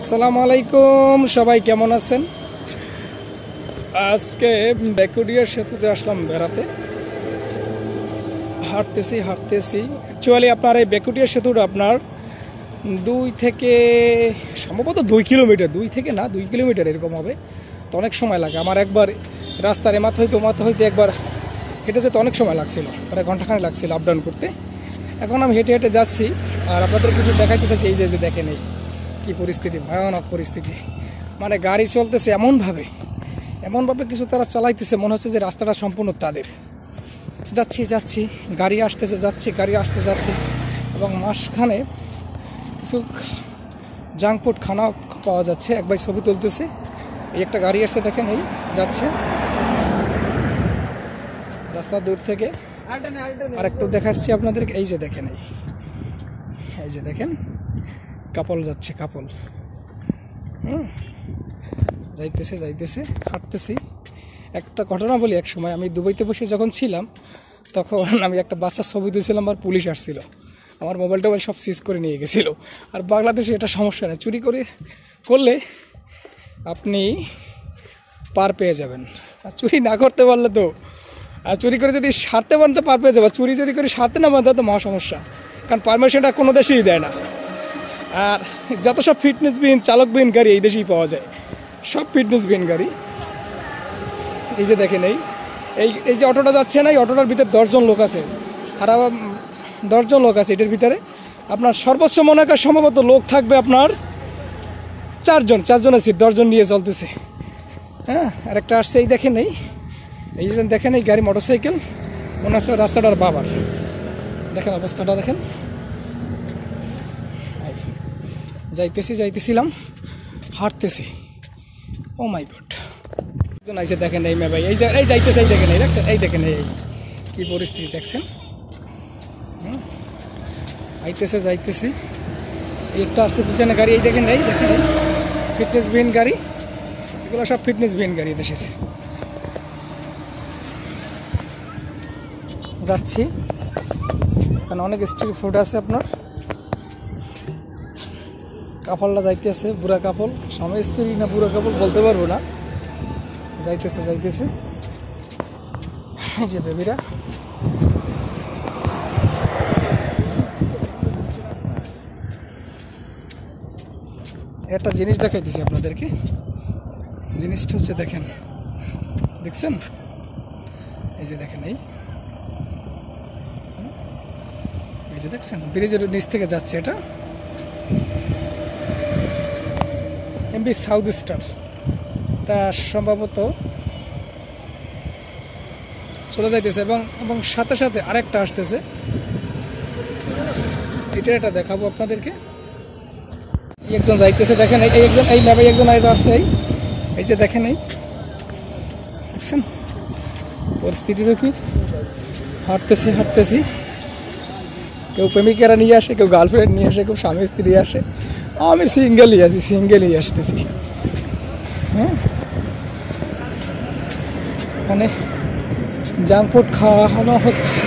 আসসালামু আলাইকুম, সবাই কেমন আছেন? আজকে বেকুডিয়া সেতুতে আসলাম বেড়াতে। হাঁটতেছি অ্যাকচুয়ালি আপনার এই বেকুডিয়া সেতুটা আপনার 2 থেকে সম্ভবত 2 কিলোমিটার এরকম হবে। তো অনেক সময় লাগে। আমার একবার রাস্তার এমাথা হইতে একবার হেঁটে যেতে অনেক সময় লাগছিল, প্রায় ঘন্টাখানেক লাগছিল আপ ডাউন করতে। এখন আমি হেঁটে হেঁটে যাচ্ছি আর আপনাদের কিছু দেখাইতে চাচ্ছি। এই যে দেখেন, এই কী পরিস্থিতি, ভয়ানক পরিস্থিতি। মানে গাড়ি চলতেছে এমনভাবে কিছু তারা চালাইতেছে, মনে হচ্ছে যে রাস্তাটা সম্পূর্ণ তাদের। যাচ্ছি গাড়ি আসতেছে, যাচ্ছে এবং মাঝখানে কিছু জাঙ্ক ফুড খানা পাওয়া যাচ্ছে। এক ভাই ছবি তুলতেছে। এই একটা গাড়ি আসছে, দেখেন, এই যাচ্ছে রাস্তা দূর থেকে। আর একটু দেখাচ্ছি আপনাদেরকে। এই যে দেখেন, এই যে দেখেন, কাপল যাচ্ছে, যাইতেছে হাঁটতেছি। একটা ঘটনা বলি, এক সময় আমি দুবাইতে বসে যখন ছিলাম, তখন আমি একটা বাচ্চার ছবি দিয়েছিলাম আর পুলিশ আসছিল, আমার মোবাইল সব সিজ করে নিয়ে গেছিল। আর বাংলাদেশে এটা সমস্যা নেই, চুরি করলে আপনি পার পেয়ে যাবেন। আর চুরি না করতে পারলে তো, আর চুরি করে যদি সারতে পারেন তো পার পেয়ে যাবে। চুরি যদি করে সারতে না পারেন তো মহা সমস্যা, কারণ পারমিশনটা কোনো দেশেই দেয় না। আর যত সব ফিটনেসবিহীন চালকবিহীন গাড়ি এই দেশেই পাওয়া যায়, সব ফিটনেসবিহীন গাড়ি। এই যে দেখেন, এই যে অটোটা যাচ্ছে না, এই অটোটার ভিতরে 10 জন লোক আছে। আর আবার 10 জন লোক আছে এটার ভিতরে। আপনার সর্বোচ্চ মনে করেন সম্ভবত লোক থাকবে আপনার 4 জনের সিট, 10 জন নিয়ে চলতেছে। হ্যাঁ, আর একটা আসছে, এই দেখেন, এই যে দেখেন, এই গাড়ি মোটরসাইকেল, মনে হচ্ছে রাস্তাটার বাবার। দেখেন অবস্থাটা, দেখেন। যাইতেছিলাম, হাঁটতেছি। ও মাই গড, একজন আইসে, দেখেন, এই ভাই, এই যাইতেছে, এই দেখেন, এই কি পরিস্থিতি দেখছেন। যাইতেছে এই একটা আসছে পিছনে গাড়ি, এই দেখেন, ফিটনেসবিহীন গাড়ি। এগুলো সব ফিটনেসবিহীন গাড়ি দেশের। যাচ্ছি, কারণ অনেক স্ট্রিট ফুড আছে আপনার। কাপড়টা যাইতেছে, বুড়া কাপড়, স্বামী স্ত্রী না বুড়া কাপড় বলতে পারবো না। যাইতেছে এই যে বেবিরা। একটা জিনিস দেখাইতেছি আপনাদেরকে। জিনিসটা হচ্ছে, দেখছেন, এই যে দেখেন, এই যে দেখছেন, ব্রিজের নিচ থেকে যাচ্ছে। এটা এমবি সাউথ স্টার, এটা সম্ভবত চলে যাইতেছে এবং সাথে সাথে আরেকটা আসতেছে। এটা দেখাবো আপনাদেরকে। একজন যাইতেছে, দেখেন, এই ভাই একজন আসছে, এই যে দেখেন, দেখছেন পরিস্থিতিটা কি। হাঁটতেছি, কেউ প্রেমিকারা নিয়ে আসে, কেউ গার্লফ্রেন্ড নিয়ে আসে, কেউ স্বামী স্ত্রী আসে। আমি সিঙ্গেলই আসতেছি। হ্যাঁ, এখানে জাঙ্ক ফুড খাওয়ানো হচ্ছে।